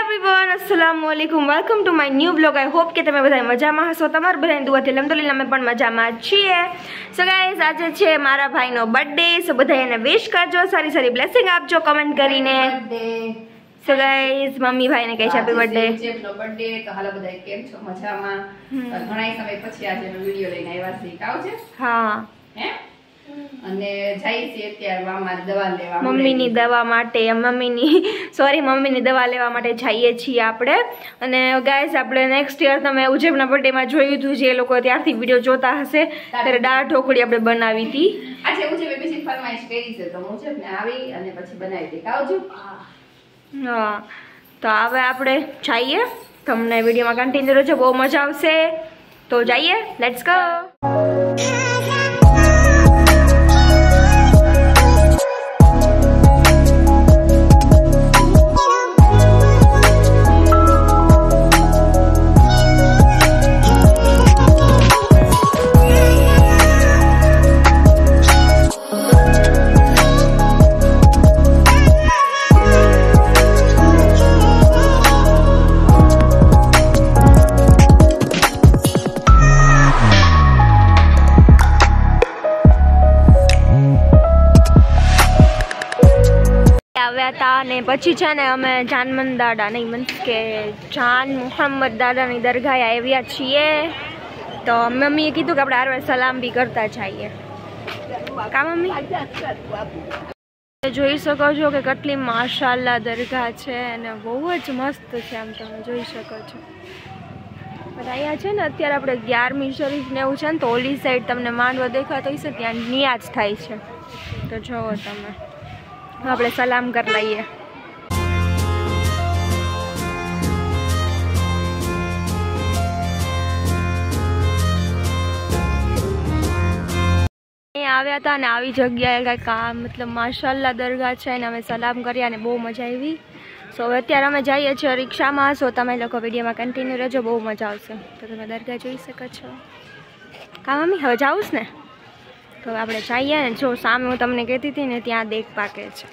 Everyone अस्सलाम वालेकुम welcome to my new blog. I hope કે તમે બધા મજામાં હશો। તમારા બધાની દુઆથી અલ્હમ્દુલિલ્લાહ અમે પણ મજામાં છીએ। સો ગાઈસ આજે છે મારા ભાઈનો બર્થડે। સો બધા એને વિશ કરજો, સારી સારી બ્લેસિંગ આપજો કમેન્ટ કરીને। સો ગાઈસ મમ્મી ભાઈને કહે છે હેપી બર્થડે। જેનો બર્થડે તો હાલો બધા કેમ છો મજામાં? ઘણા સમય પછી આજે વિડિયો લઈને આવ્યા છે કાવ છે। હા હે અને જાય છે અત્યારે મામા દવા લેવા મમ્મીની દવા માટે મમ્મીની દવા લેવા માટે જઈએ છીએ આપણે। અને ગાઈસ આપણે નેક્સ્ટ યર તમે ઉજેબના બર્થડે માં જોયું હતું, જે લોકો ત્યારથી વિડિયો જોતા હશે ત્યારે દાળ ઢોકળી આપણે બનાવી હતી। આજે ઉજેબે બીજી ફરમાઈશ કરી છે તો ઉજેબને આવી અને પછી બનાવી દે કાવજો। હા તો હવે આપણે જઈએ, તમને વિડિયોમાં કન્ટિન્યુ રહેજો, બહુ મજા આવશે। તો જઈએ, લેટ્સ ગો। અને પછી છે ને અમે જાનમન દાદા નહીં મીન્સ કે જાન મોહમ્મદ દાદાની દરગાહે આવ્યા છીએ। તો મમ્મીએ કીધું કે આપણે આરવાર સલામ બી કરતા જઈએ કા મમ્મી? જોઈ શકો છો કે કેટલી માશાલ્લાહ દરગાહ છે અને બહુ જ મસ્ત છે, આમ તમે જોઈ શકો છો। પણ અહીંયા છે ને અત્યારે આપણે 11મી શરીફ ને એવું છે ને, તો ઓલી સાઈડ તમને માંડવો દેખાતો હશે, ત્યાં નિયાજ થાય છે। તો જોવો તમે, આપણે સલામ કરી લઈએ। આવ્યા હતા અને આવી જગ્યાએ કંઈક મતલબ માશાલ્લાહ દરગાહ છે અને અમે સલામ કર્યા અને બહુ મજા આવી। સો હવે અત્યારે અમે જઈએ છીએ રિક્ષામાં। સો તમે લોકો વિડીયોમાં કન્ટિન્યુ રહેજો, બહુ મજા આવશે। તો તમે દરગાહ જોઈ શકો છો કા મમ્મી? હવે જાઉં ને તો આપણે જઈએ ને, જો સામે હું તમને કહેતી હતી ને ત્યાં દેખ પાકે છે,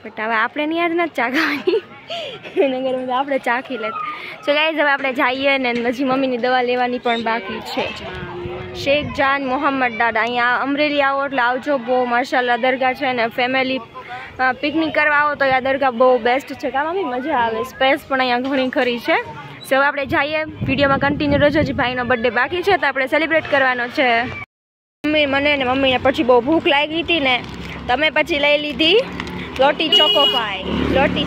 બટ હવે આપણે ની યાદ નથી ચાખવાની એના ઘરમાં આપણે ચાખી લેત। સો ગાઈઝ હવે આપણે જઈએ ને, હજી મમ્મીની દવા લેવાની પણ બાકી છે। શેખ જાન મોહમ્મદ દાદા, અહીંયા અમરેલી આવો એટલે આવજો, બહુ માશાલ્લાહ દરગાહ છે ને ફેમિલી પિકનિક કરવા આવો તો આ દરગાહ બહુ બેસ્ટ છે કા મમ્મી? મજા આવે, સ્પેસ પણ અહીંયા ઘણી ખરી છે। સો હવે આપણે જઈએ, વિડીયોમાં કન્ટિન્યુ રહેજો। હજી ભાઈનો બર્થડે બાકી છે તો આપણે સેલિબ્રેટ કરવાનો છે। મમ્મી મને ને મમ્મીને પછી બહુ ભૂખ લાગી હતી ને, તમે પછી લઈ લીધી રોટી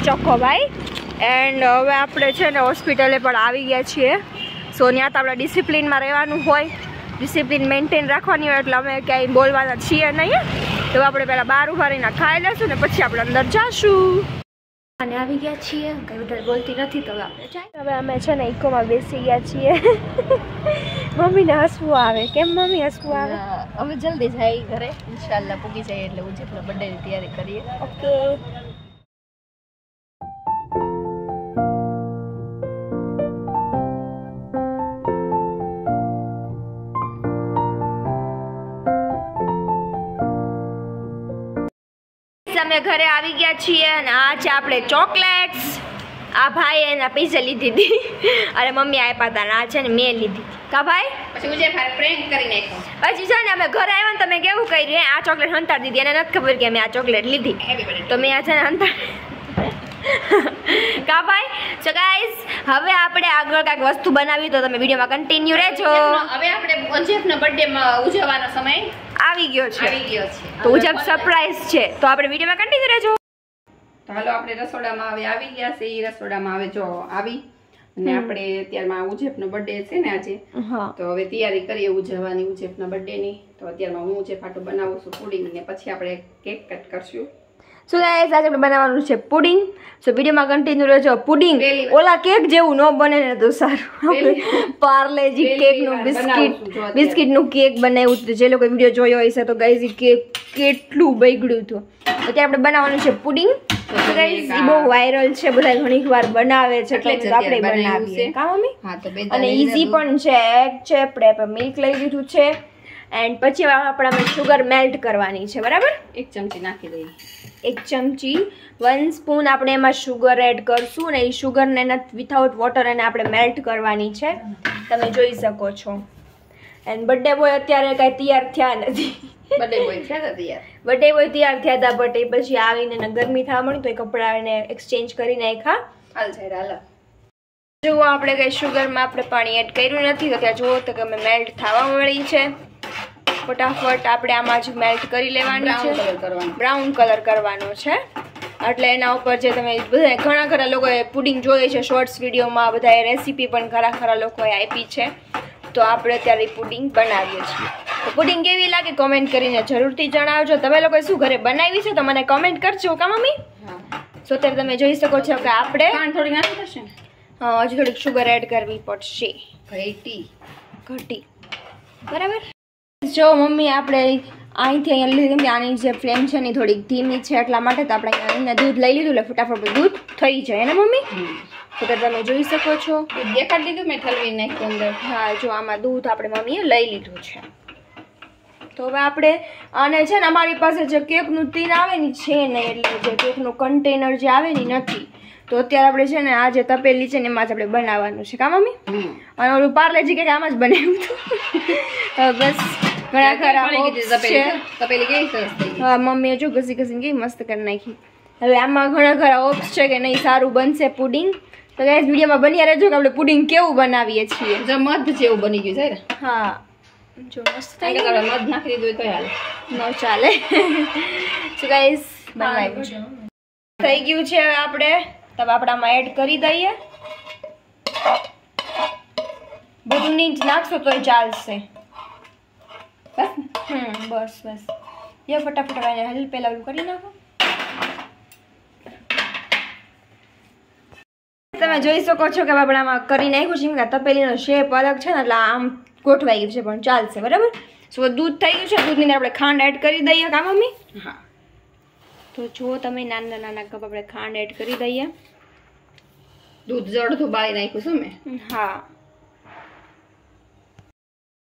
ચોખ્ખો ભાઈ। એન્ડ હવે આપણે છે ને હોસ્પિટલે પણ આવી ગયા છીએ। સો ત્યાં તો આપણે ડિસિપ્લિનમાં રહેવાનું હોય, ડિસિપ્લિન મેન્ટેન રાખવાની હોય, એટલે અમે ક્યાંય બોલવાના છીએ નહીં। તો આપણે પહેલાં બહાર ઉભા રહીને ખાઈ લેશું ને પછી આપણે અંદર જઈશું। અને આવી ગયા છીએ, કંઈ વધારે બોલતી નથી તો આપણે જાય। હવે અમે છે ને ઇકોમાં બેસી ગયા છીએ મમ્મીને હસવું આવે, કેમ મમ્મી હસવું આવે? અમે જલ્દી જાય ઘરે, ઇન્શાલ્લાહ પૂગી જાય એટલે ઉજેબના બર્થડેની તૈયારી કરીએ। ઓકે અમે ઘરે આવી ગયા છીએ અને આ છે આપણે ચોકલેટ્સ। આ ભાઈ એના પૈસા લીધી હતી અને મમ્મી આપ્યા હતા, આ છે ને મેં લીધી કા ભાઈ? પછી ઉજે ભાઈ પ્રેન્ક કરી નાખ્યો। પછી છે ને અમે ઘરે આવ્યા ને તમે કેવું કરી, આ ચોકલેટ હંતાડી દીધી, એને નથી ખબર કે મેં આ ચોકલેટ લીધી, તો મેં આ છે ને હંતાડી કા ભાઈ? સો ગાઈઝ હવે આપણે આગળ કાંઈક વસ્તુ બનાવી તો તમે વિડીયોમાં કન્ટિન્યુ રહેજો। હવે આપણે ઉજેબના બર્થડેમાં ઉજવવાનો સમય આવી ગયો છે તો ઉજબ સરપ્રાઈઝ છે, તો આપણે વિડીયોમાં કન્ટિન્યુ રહેજો। તો હાલો આપણે રસોડામાં હવે આવી ગયા છે। એ રસોડામાં હવે જો આવી અને આપણે અત્યારમાં ઉજેબનો બર્થડે છે ને આજે, તો હવે તૈયારી કરીએ ઉજવવાની ઉજેબના બર્થડેની। તો અત્યારમાં હું ઉજેબ હાટું બનાવું છું પુડિંગ ને પછી આપણે કેક કટ કરશું। સો ગાઈસ આજે આપણે બનાવવાનું છે પુડિંગ। સો વિડીયોમાં કન્ટિન્યુ રહેજો। પુડિંગ ઓલા કેક જેવું ન બને ને તો સારું, પાર્લેજી કેકનું બિસ્કિટનું કેક બનાવ્યું હતું, જે લોકો વિડીયો જોયો હશે તો ગાઈસ એ કેક કેટલું બગડ્યું હતું। અત્યારે આપણે બનાવવાનું છે પુડિંગ। તો ગાઈસ એ બહુ વાયરલ છે, બધા ઘણી વાર બનાવે છે એટલે આપણે બનાવીએ કા મમ્મી? હા તો અને ઈઝી પણ છે। એક છે આપણે મિલ્ક લઈ લીધું છે એન્ડ પછી આપણે શુગર મેલ્ટ કરવાની છે, બરાબર? 1 ચમચી નાખી દઈએ. 1 ચમચી 1 સ્પૂન આપણે એમાં શુગર એડ કરશું ને એ શુગરને વિથઆઉટ વોટર એને આપણે મેલ્ટ કરવાની છે. તમે જોઈ શકો છો. એન્ડ બર્થડે બોય અત્યારે કાંઈ તૈયાર થયા નથી. બર્થડે બોય થયા તૈયાર. બર્થડે બોય તૈયાર થયા હતા, બટ એ પછી આવીને ગરમી થવા મળી તો એ કપડાં એને એક્સચેન્જ કરી નાખ્યા. હાલ છે હાલ. જો આપણે કઈ શુગરમાં આપણે પાણી એડ કર્યું નથી તો ત્યાં જુઓ તો કે અમે મેલ્ટ થવા મળી છે. ફટાફટ આપણે આમાં જ મેલ્ટ કરી લેવાની છે. બ્રાઉન કલર કરવાનો છે. એટલે એના ઉપર જે તમે બધા ઘણા લોકોએ પુડિંગ જોઈએ છે શોર્ટ્સ વિડીયોમાં, બધાએ રેસીપી પણ ઘણા લોકોએ આપી છે. તો આપણે અત્યારે પુડિંગ બનાવીએ છીએ. તો પુડિંગ કેવી લાગે કોમેન્ટ કરીને જરૂરથી જણાવજો. તમે લોકોએ શું ઘરે બનાવી છે તો મને કોમેન્ટ કરજો કા મમ્મી? તો અત્યારે તમે જોઈ શકો છો કે આપણે થોડી નાખી પડશે. હા, હજી થોડીક શુગર એડ કરવી પડશે. ઘટી બરાબર. જો મમ્મી આપણે અહીંથી અહીંયા લીધી, કેમ કે આની જે ફ્લેમ છે ને થોડીક ધીમી છે એટલા માટે તો આપણે અહીંયા દૂધ લઈ લીધું એટલે ફટાફટ દૂધ થઈ જાય ને મમ્મી? તો તમે જોઈ શકો છો. દેખાડી દીધું મેં ઠલવી નાખ્યું અંદર. હા, જો આમાં દૂધ આપણે મમ્મીએ લઈ લીધું છે. તો હવે આપણે આને છે ને અમારી પાસે જે કેકનું ટીન આવે ને છે નહીં, એટલે જે કેકનું કન્ટેનર જે આવે ને નથી. તો અત્યારે આપણે છે ને આ જે તપેલી છે ને એમાં જ આપણે બનાવવાનું છે કા મમ્મી? અને ઓલું પાર્લેજી કેક આમાં જ બનાવ્યું હતું. બસ ઘણા હા, મમ્મીએ જો ઘસી કેવી મસ્ત કરી નાખી. હવે આમાં ઘણા ઓપ્સ છે કે નહીં સારું બનશે પુડિંગ. તો ગાઈસ વિડીયોમાં બન્યા રહેજો કે આપણે પુડિંગ કેવું બનાવીએ છીએ. જો મધ જેવું બની ગયું છે ને. હા, જો મસ્ત થઈ ગયું. મધ નાખી દીધું તો હાલે ન ચાલે. સો ગાઈસ બનાવ્યું છે, થઈ ગયું છે. હવે આપણે તબ આપણામાં એડ કરી દઈએ. બધું નીચ નાખશો તોય ચાલશે. બસ ये फटाफट हल पेला કરી નાખો. તમે જોઈ શકો છો કે આપણે આમાં કરી નાખ્યું છે. તપેલીનો શેપ અલગ છે ને એટલે આમ ગોઠવાઈ ગયું છે પણ ચાલશે, બરાબર? સો દૂધ થઈ ગયું છે. દૂધની અંદર આપણે ખાંડ એડ કરી દઈએ કા મમ્મી? હા. તો જો તમે નાના કપ આપણે ખાંડ એડ કરી દઈએ. દૂધ અડધું બાળી નાખ્યું છે મેં. હા,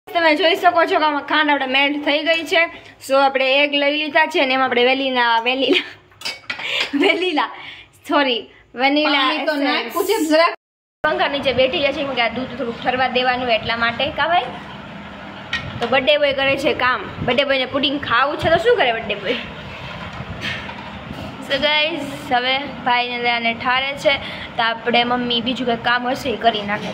તમે જોઈ શકો છો કે આમાં ખાંડ આપણે મેલ્ટ થઈ ગઈ છે. સો આપણે એગ લઈ લીધા છે અને એમાં આપણે વેનીલા પંખા નીચે બેઠી જાય છે કે આ દૂધ થોડુંક ઠરવા દેવાનું એટલા માટે કા ભાઈ? તો બર્થડે બોય કરે છે કામ. બર્થડે બોયને પુડિંગ ખાવું છે તો શું કરે બર્થડે બોય? સો ગાઈઝ હવે ભાઈને આને ઠારે છે તો આપણે મમ્મી બીજું કંઈ કામ હશે એ કરી નાખે.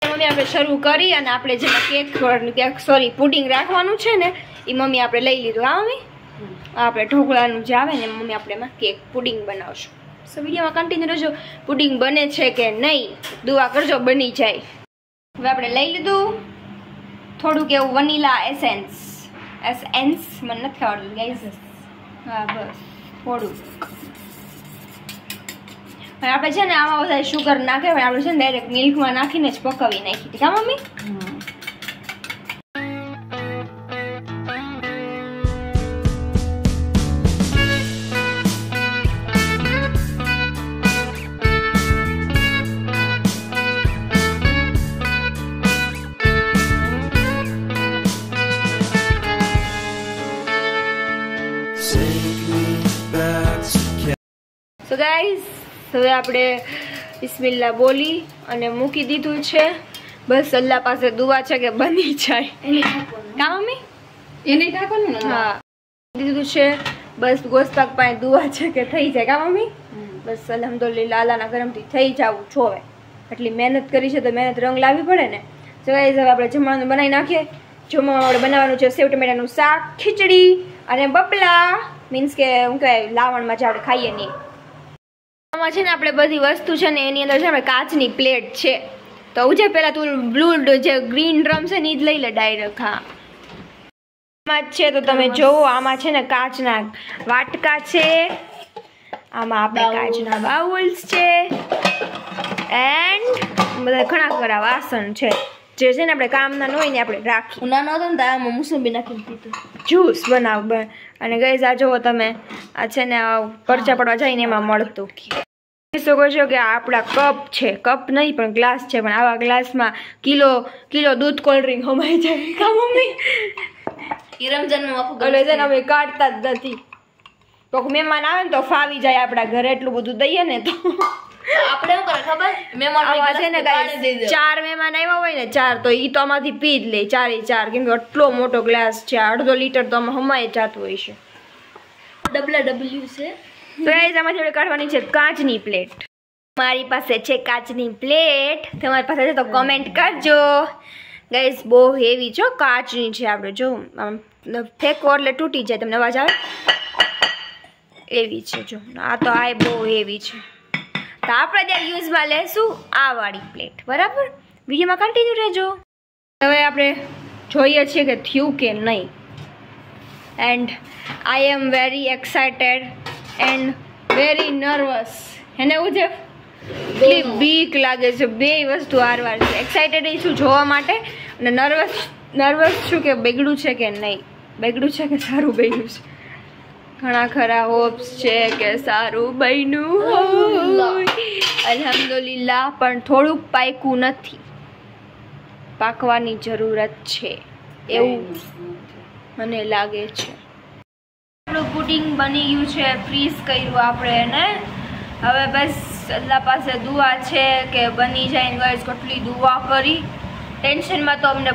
મમ્મી આપણે શરૂ કરી અને આપણે જેમાં પુડિંગ રાખવાનું છે ને એ મમ્મી આપણે લઈ લીધું. હા મમ્મી, આપણે ઢોકળાનું જે આવે ને મમ્મી આપણે એમાં કેક પુડિંગ બનાવશું. સો વિડીયોમાં કન્ટિન્યુ રહેજો. પુડિંગ બને છે કે નહીં દુઆ કરજો બની જાય. હવે આપણે લઈ લીધું થોડુંક એવું વનીલા એસેન્સ મને નથી આવડતું ગાઈઝ. હા બસ થોડુંક. આપણે છે ને આમાં બધા શુગર નાખે આપણે છે ને ડાયરેક્ટ મિલ્કમાં નાખીને જ પકાવી નાખી હતી કા મમ્મી? સો ગાઈઝ હવે આપણે બિસ્મિલ્લાહ બોલી અને મૂકી દીધું છે. બસ અલ્લાહ પાસે દુઆ છે કે બની જાય કા મમ્મી? એને ઢાંકવાનું ને? હા, દીધું છે. બસ ગોસ્પાક પાસે દુઆ છે કે થઈ જાય કા મમ્મી? બસ અલ્હમ્દુલિલ્લાહ અલ્લાહના કરમથી થઈ જવું જોવે. એટલી મહેનત કરી છે તો મહેનત રંગ લાવવી પડે ને. તો ગાઈઝ હવે આપણે જમવાનું બનાવી નાખીએ. જમવામાં આપણે બનાવવાનું છે સેવ ટમેટાનું શાક, ખીચડી અને બબલા, મીન્સ કે શું કહેવાય લાવણમાં જે આપણે ખાઈએ નહીં. આમાં છે ને આપણે બધી વસ્તુ છે ને એની અંદર છે આપણે કાચની પ્લેટ છે. તો ઉજે પહેલા તું બ્લુ જે ગ્રીન ડ્રમ છે ને એ જ લઈ લે ડાયરેક્ટ. હા, આમાં જ છે તો તમે જોવો. આમાં છે ને કાચના વાટકા છે, આમાં આપણે કાચના બાઉલ્સ છે એન્ડ બધા ઘણા વાસણ છે જે છે ને આપણે કામના ન હોય ને આપણે રાખી. નાનો હતો ને તો આમાં મોસંબી નાખીને પીતું જ્યુસ બનાવ. અને ગઈઝ આ જોવો તમે, આ છે ને પરચા પડવા જાય ને એમાં મળતું. શકો છો કે આપણા કપ છે, કપ નહીં પણ ગ્લાસ છે, પણ આવા ગ્લાસમાં કિલો દૂધ કોલ્ડ ડ્રિંક હમાઈ જાય કા મમ્મી? અમે કાઢતા જ નથી. કોઈક મહેમાન આવે ને તો ફાવી જાય આપણા ઘરે, એટલું બધું દઈએ ને તો આપણે શું કરે ખબર? મહેમાન છે ને ગાઈસ, 4 મહેમાન આવ્યા હોય ને 4 તો ઈ તો આમાંથી પી જ લે 4 કેમ કે આટલો મોટો ગ્લાસ છે, 1/2 લીટર તો આમાં હમાઈ જતું હોય છે. WW છે. તો ગાઈસ આમાંથી આપણે કાઢવાની છે કાચની પ્લેટ. મારી પાસે છે કાચની પ્લેટ, તમારી પાસે છે તો કમેન્ટ કરજો. ગાઈસ બહુ હેવી છે, કાચની છે. આપણે જો આમ ફેંકો એટલે તૂટી જાય, તમને અવાજ આવે એવી છે. જો આ તો આ બહુ હેવી છે, તો આપણે ત્યાં યુઝમાં લેશું આ વાળી પ્લેટ. બરાબર, વિડીયોમાં કન્ટિન્યુ રહેજો. હવે આપણે જોઈએ છીએ કે થયું કે નહીં. And I am very excited and very nervous. એને ઉજે એટલી બીક લાગે છે, બે વસ્તુ હારવાર છે. એક્સાઇટેડ છું જોવા માટે અને નર્વસ છું કે બગડ્યું છે કે નહીં, બગડ્યું છે કે સારું બન્યું છે. ઘણા ખરા હોપ્સ છે કે સારું બન્યું હોય અલ્હમ્દુલિલ્લાહ, પણ થોડુંક પાક્યું નથી, પાકવાની જરૂરત છે એવું મને લાગે છે. આપણું પુડિંગ બની ગયું છે, ફ્રીઝ કર્યું આપણે એને. હવે બસ અલ્લાહ પાસે દુઆ છે કે બની જાય. ગાઈસ કેટલી દુઆ કરી, ટેન્શનમાં તો અમને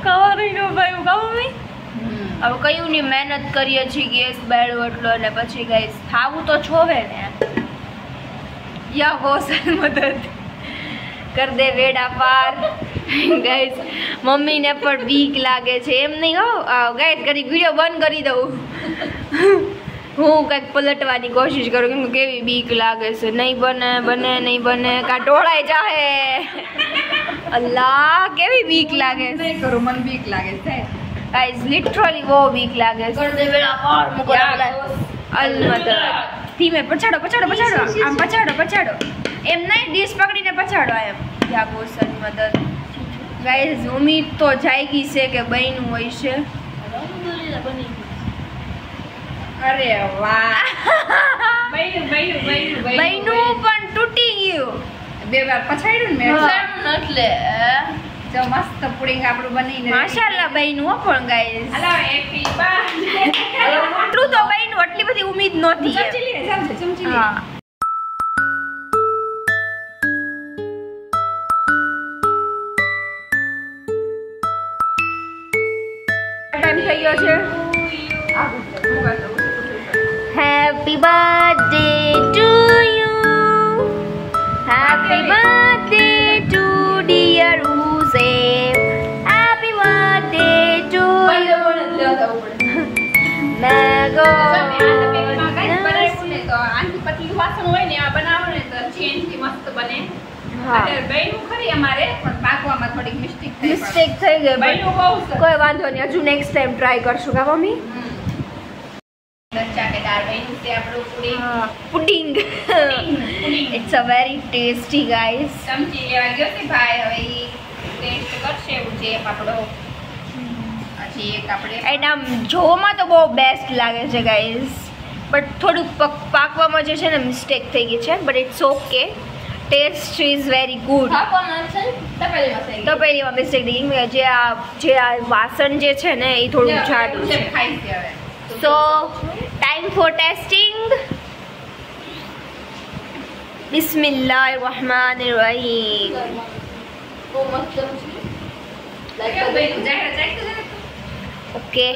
ખાવાનું ન ભાઈ મમ્મી. હવે કયું ની મહેનત કરીએ છીએ, ગેસ બેડો એટલો, અને પછી ગાઈસ ખાવું તો જોવે ને. યા ગોસન મદદ કર દે વેડા પાર. ગાઈસ મમ્મીને પણ બીક લાગે છે, એમ નહીં હો ગાઈસ. ઘડી વિડીયો બંધ કરી દઉં, હું કંઈક પલટવાની કોશિશ કરું કેમ કે કેવી બીક લાગે છે. નહીં બને નહીં બને, કાં ઢોળાઈ જાહે. અલ્લાહ કેવી બીક લાગે છે. નહીં કરું, મને બીક લાગે છે ગાઈસ, લિટરલી બહુ બીક લાગે છે. અલમત ધીમે પછાડો, આમ પછાડો. એમ નહીં, ડીશ પકડીને પછાડો. એમ યા ગોસન મદદ. ગાઈસ ઉમ્મીદ તો જાગી છે કે બન્યું હોય છે. અરે વાહ, બન્યું પણ તૂટી ગયું. 2 વાર પછાડ્યું ને મેં એટલે જો મસ્ત પુડિંગ આપણું બનીને માશાઅલ્લાહ બન્યું હો. પણ ગાઈસ હલો હેપી બર્થડે. એટલું તો બન્યું, એટલી બધી ઉમ્મીદ નહોતી. ચમચી લે. હા ટાઈમ થઈ ગયો છે. Happy birthday to you, happy birthday to dear Hussain, happy birthday to you. મેગો આનથી પતલું વાસણ હોય ને એમાં બનાવો ને તો ચેનથી મસ્ત બને. અત્યારે બન્યું ખરી અમારે, પણ પાકવામાં થોડીક મિસ્ટેક થઈ ગઈ. બન્યું બહુ સરસ. કોઈ વાંધો નહીં, હજુ નેક્સ્ટ ટાઈમ ટ્રાય કરશું કા મમ્મી. ચાટેદાર બન્યું છે આપણું pudding. Pudding it's a very tasty guys. ચમચી લેવા ગયો છે ભાઈ, હવે ઈ ટેસ્ટ કરશે એવું છે આપણો. હજી એક આપણે એન્ડ આમ જોવામાં તો બહુ બેસ્ટ લાગે છે ગાઈસ, બટ થોડુંક પાકવામાં જે છે ને મિસ્ટેક થઈ ગઈ છે, but it's okay. Test is very good. તપેલીમાં મિસ્ટેક થઈ ગઈ, જે આ વાસણ જે છે ને એ થોડું જાડું છે. સો ટાઈમ ફોર ટેસ્ટિંગ. બિસ્મિલ્લાહિર્રહમાનિર્રહીમ. ઓકે,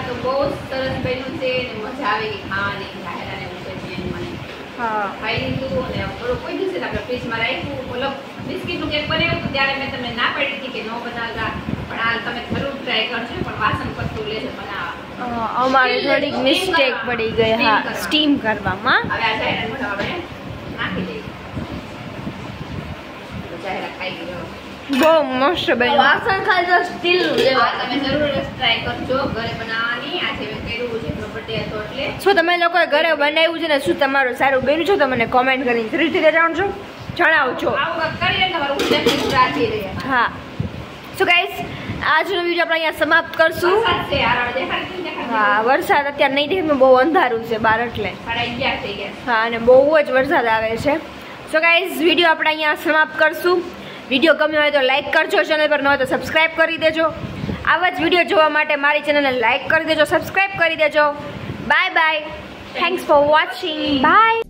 તો બહુ સરસ બન્યું છે ને મજા આવી ગઈ ખાવાની. જાહેરાને એવું છે મને. હા ખાઈ લીધું અને થોડું કોઈ દિવસે આપણે ફ્રીજમાં રાખ્યું. ઓલો બિસ્કીટનું કેક બનાવ્યું હતું ત્યારે મેં તમને ના પાડી હતી કે ન બનાવતા, પણ આ તમે જરૂર ટ્રાય કરજો. પણ વાસણ પતલું લેજો બનાવવા. અમારે થોડીક મિસ્ટેક પડી ગઈ. હા, સ્ટીમ કરવામાં. હવે આ જાહેરાત આપણે નાખી દઈએ. જાહેરાત ખાઈ ગયો. બહુ મસ્ત બન્યું. વાસણ ખાઈ તો સ્ટીલ આ તમે જરૂર ટ્રાય કરજો ઘરે બનાવવાની. આજે મેં કર્યું છે બર્થડે હતો એટલે. શું તમે લોકોએ ઘરે બનાવ્યું છે ને શું તમારું સારું બન્યું છે તો મને કોમેન્ટ કરીને જરૂરથી જણાવજો. આવું કરીએ ને તમારું ઉદ્દેશ રાજી રહે. હા, સો ગાઈસ આજનો વિડીયો આપણે અહીંયા સમાપ્ત કરશું. વરસાદ છે યાર, હવે દેખાડી જ દેખાડી. હા, વરસાદ અત્યારે નહીં દેખાય, બહુ અંધારું છે બહાર એટલે. 11:30 થઈ ગયા. હા, અને બહુ જ વરસાદ આવે છે. સો ગાઈઝ, વિડીયો આપણે અહીંયા સમાપ્ત કરશું. વિડીયો ગમ્યો હોય તો લાઈક કરજો, ચેનલ પર ન હોય તો સબસ્ક્રાઈબ કરી દેજો. આવા જ વિડીયો જોવા માટે મારી ચેનલને લાઈક કરી દેજો, સબસ્ક્રાઈબ કરી દેજો. Bye bye. Thanks for watching. By.